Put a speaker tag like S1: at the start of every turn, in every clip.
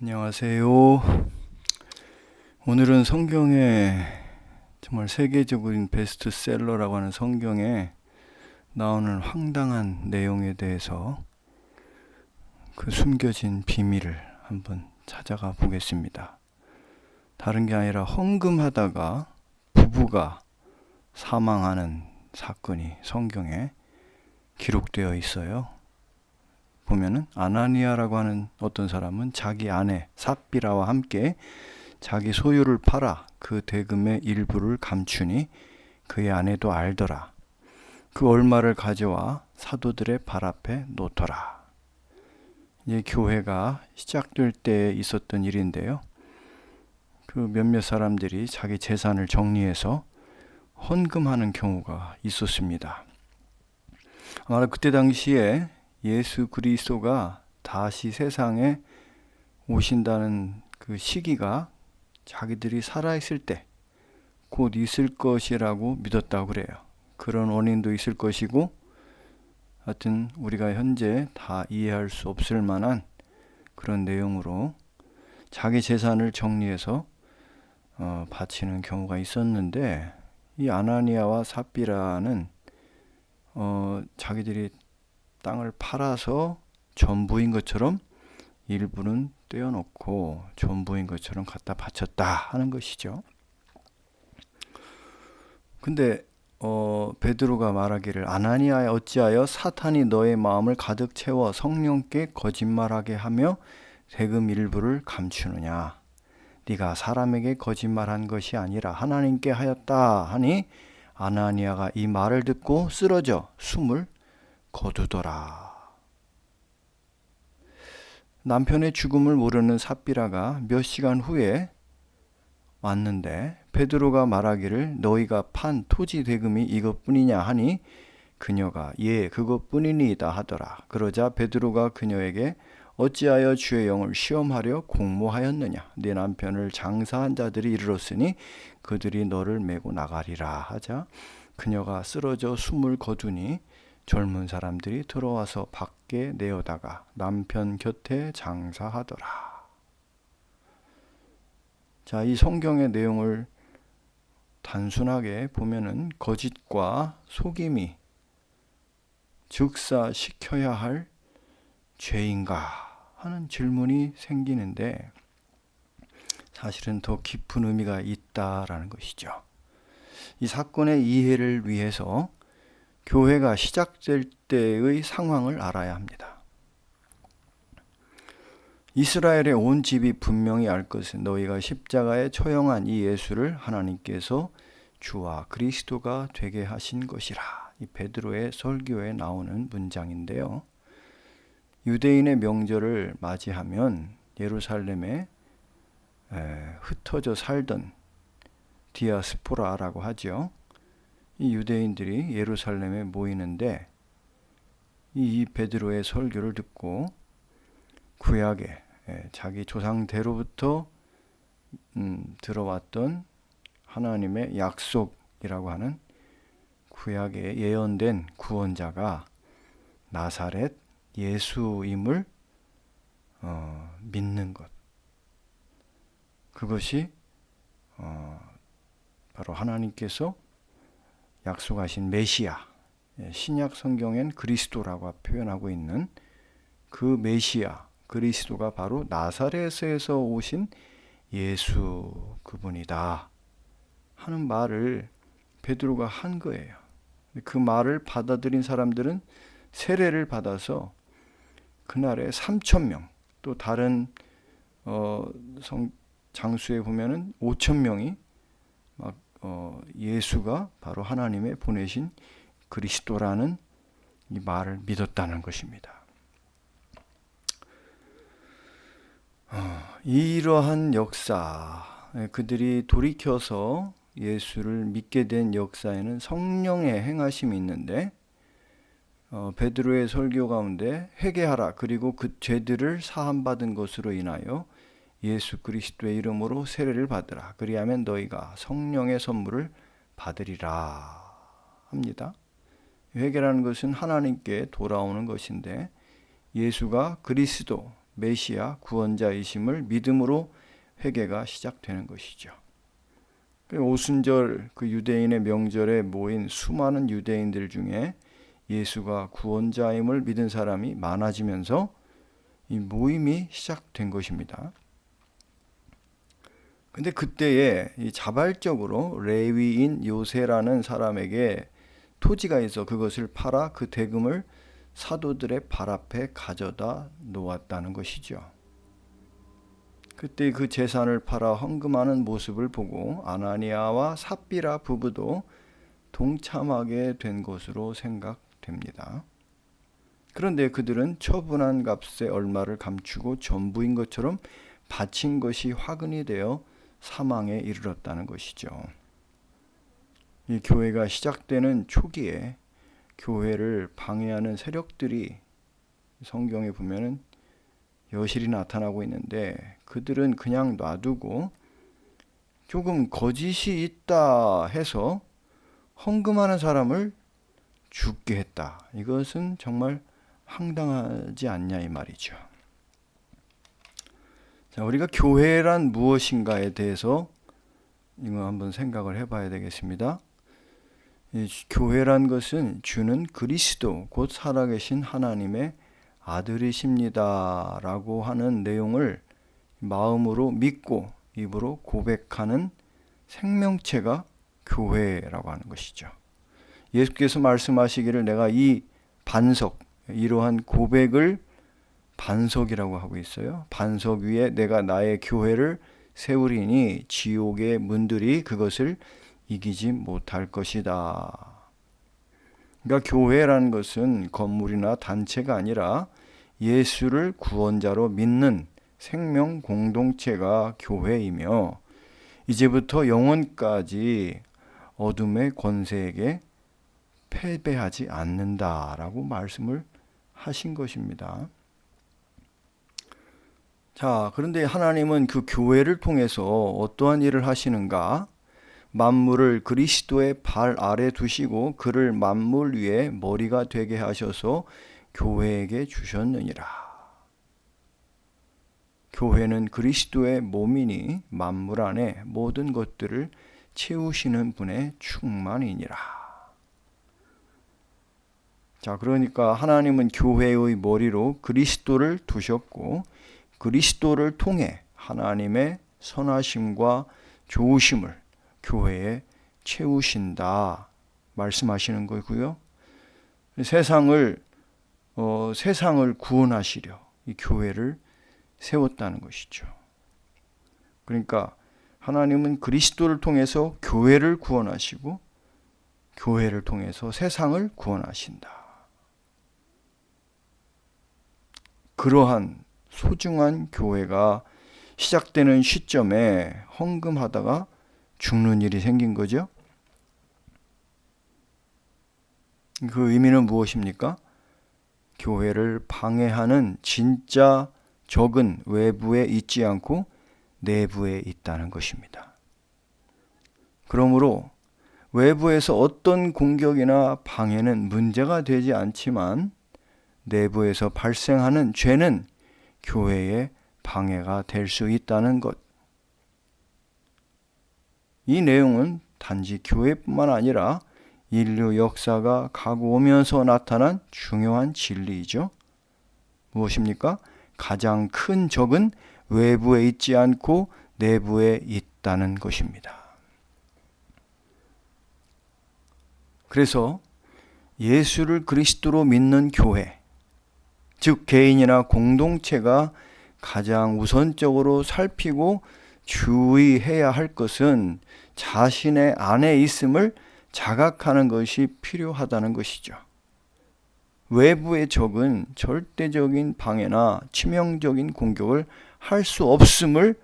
S1: 안녕하세요. 오늘은 성경에 정말 세계적인 베스트셀러라고 하는 성경에 나오는 황당한 내용에 대해서 그 숨겨진 비밀을 한번 찾아가 보겠습니다. 다른 게 아니라 헌금하다가 부부가 사망하는 사건이 성경에 기록되어 있어요. 보면은 아나니아라고 하는 어떤 사람은 자기 아내 삽비라와 함께 자기 소유를 팔아 그 대금의 일부를 감추니 그의 아내도 알더라. 그 얼마를 가져와 사도들의 발 앞에 놓더라. 이제 교회가 시작될 때 있었던 일인데요. 그 몇몇 사람들이 자기 재산을 정리해서 헌금하는 경우가 있었습니다. 아마 그때 당시에 예수 그리스도가 다시 세상에 오신다는 그 시기가 자기들이 살아있을 때 곧 있을 것이라고 믿었다고 그래요. 그런 원인도 있을 것이고 하여튼 우리가 현재 다 이해할 수 없을 만한 그런 내용으로 자기 재산을 정리해서 바치는 경우가 있었는데, 이 아나니아와 삽비라는 자기들이 땅을 팔아서 전부인 것처럼 일부는 떼어놓고 전부인 것처럼 갖다 바쳤다 하는 것이죠. 근데 베드로가 말하기를 아나니아야 어찌하여 사탄이 너의 마음을 가득 채워 성령께 거짓말하게 하며 세금 일부를 감추느냐. 네가 사람에게 거짓말한 것이 아니라 하나님께 하였다 하니 아나니아가 이 말을 듣고 쓰러져 숨을 거두더라. 남편의 죽음을 모르는 삽비라가 몇 시간 후에 왔는데 베드로가 말하기를 너희가 판 토지 대금이 이것뿐이냐 하니 그녀가 예 그것뿐이니이다 하더라. 그러자 베드로가 그녀에게 어찌하여 주의 영을 시험하려 공모하였느냐. 네 남편을 장사한 자들이 이르렀으니 그들이 너를 메고 나가리라 하자 그녀가 쓰러져 숨을 거두니 젊은 사람들이 들어와서 밖에 내어다가 남편 곁에 장사하더라. 자, 이 성경의 내용을 단순하게 보면은 거짓과 속임이 즉사시켜야 할 죄인가 하는 질문이 생기는데 사실은 더 깊은 의미가 있다라는 것이죠. 이 사건의 이해를 위해서 교회가 시작될 때의 상황을 알아야 합니다. 이스라엘의 온 집이 분명히 알 것은 너희가 십자가에 처형한 이 예수를 하나님께서 주와 그리스도가 되게 하신 것이라. 이 베드로의 설교에 나오는 문장인데요. 유대인의 명절을 맞이하면 예루살렘에 흩어져 살던 디아스포라라고 하죠. 이 유대인들이 예루살렘에 모이는데 이 베드로의 설교를 듣고 구약에 자기 조상대로부터 들어왔던 하나님의 약속이라고 하는 구약에 예언된 구원자가 나사렛 예수임을 믿는 것, 그것이 바로 하나님께서 약속하신 메시아, 신약 성경엔 그리스도라고 표현하고 있는 그 메시아 그리스도가 바로 나사렛에서 오신 예수 그분이다 하는 말을 베드로가 한 거예요. 그 말을 받아들인 사람들은 세례를 받아서 그날에 3,000명, 또 다른 장수에 보면은 5,000명이 예수가 바로 하나님의 보내신 그리스도라는 이 말을 믿었다는 것입니다. 이러한 역사, 그들이 돌이켜서 예수를 믿게 된 역사에는 성령의 행하심이 있는데 베드로의 설교 가운데 회개하라 그리고 그 죄들을 사함받은 것으로 인하여 예수 그리스도의 이름으로 세례를 받으라 그리하면 너희가 성령의 선물을 받으리라 합니다. 회개라는 것은 하나님께 돌아오는 것인데 예수가 그리스도 메시아 구원자이심을 믿음으로 회개가 시작되는 것이죠. 오순절 그 유대인의 명절에 모인 수많은 유대인들 중에 예수가 구원자임을 믿은 사람이 많아지면서 이 모임이 시작된 것입니다. 근데 그때에 이 자발적으로 레위인 요새라는 사람에게 토지가 있어 그것을 팔아 그 대금을 사도들의 발 앞에 가져다 놓았다는 것이죠. 그때 그 재산을 팔아 헌금하는 모습을 보고 아나니아와 삽비라 부부도 동참하게 된 것으로 생각됩니다. 그런데 그들은 처분한 값의 얼마를 감추고 전부인 것처럼 바친 것이 화근이 되어 사망에 이르렀다는 것이죠. 이 교회가 시작되는 초기에 교회를 방해하는 세력들이 성경에 보면은 여실히 나타나고 있는데 그들은 그냥 놔두고 조금 거짓이 있다 해서 헌금하는 사람을 죽게 했다. 이것은 정말 황당하지 않냐 이 말이죠. 자, 우리가 교회란 무엇인가에 대해서 이거 한번 생각을 해봐야 되겠습니다. 이 교회란 것은 주는 그리스도 곧 살아계신 하나님의 아들이십니다 라고 하는 내용을 마음으로 믿고 입으로 고백하는 생명체가 교회라고 하는 것이죠. 예수께서 말씀하시기를 내가 이 반석, 이러한 고백을 반석이라고 하고 있어요. 반석 위에 내가 나의 교회를 세우리니 지옥의 문들이 그것을 이기지 못할 것이다. 그러니까 교회라는 것은 건물이나 단체가 아니라 예수를 구원자로 믿는 생명 공동체가 교회이며 이제부터 영원까지 어둠의 권세에게 패배하지 않는다라고 말씀을 하신 것입니다. 자, 그런데 하나님은 그 교회를 통해서 어떠한 일을 하시는가? 만물을 그리스도의 발 아래 두시고 그를 만물 위에 머리가 되게 하셔서 교회에게 주셨느니라. 교회는 그리스도의 몸이니 만물 안에 모든 것들을 채우시는 분의 충만이니라. 자, 그러니까 하나님은 교회의 머리로 그리스도를 두셨고 그리스도를 통해 하나님의 선하심과 좋으심을 교회에 채우신다 말씀하시는 거고요. 세상을 구원하시려 이 교회를 세웠다는 것이죠. 그러니까 하나님은 그리스도를 통해서 교회를 구원하시고 교회를 통해서 세상을 구원하신다. 그러한 소중한 교회가 시작되는 시점에 헌금하다가 죽는 일이 생긴 거죠. 그 의미는 무엇입니까? 교회를 방해하는 진짜 적은 외부에 있지 않고 내부에 있다는 것입니다. 그러므로 외부에서 어떤 공격이나 방해는 문제가 되지 않지만 내부에서 발생하는 죄는 교회에 방해가 될 수 있다는 것. 이 내용은 단지 교회뿐만 아니라 인류 역사가 가고 오면서 나타난 중요한 진리이죠. 무엇입니까? 가장 큰 적은 외부에 있지 않고 내부에 있다는 것입니다. 그래서 예수를 그리스도로 믿는 교회, 즉 개인이나 공동체가 가장 우선적으로 살피고 주의해야 할 것은 자신의 안에 있음을 자각하는 것이 필요하다는 것이죠. 외부의 적은 절대적인 방해나 치명적인 공격을 할 수 없음을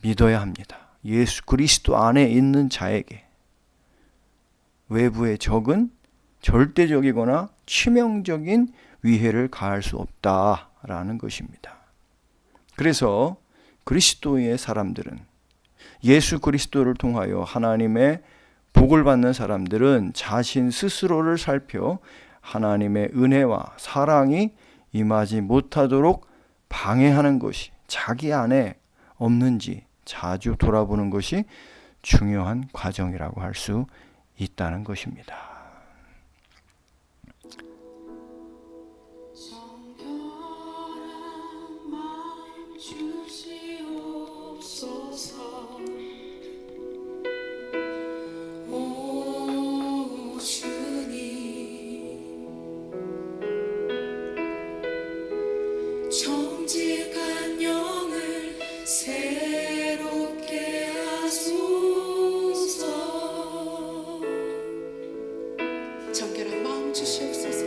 S1: 믿어야 합니다. 예수 그리스도 안에 있는 자에게 외부의 적은 절대적이거나 치명적인 위해를 가할 수 없다라는 것입니다. 그래서 그리스도의 사람들은 예수 그리스도를 통하여 하나님의 복을 받는 사람들은 자신 스스로를 살펴 하나님의 은혜와 사랑이 임하지 못하도록 방해하는 것이 자기 안에 없는지 자주 돌아보는 것이 중요한 과정이라고 할 수 있다는 것입니다.
S2: 정결한 마음 주시옵소서. 오 주님, 정직한 영을 새롭게 하소서. 정결한 마음 주시옵소서.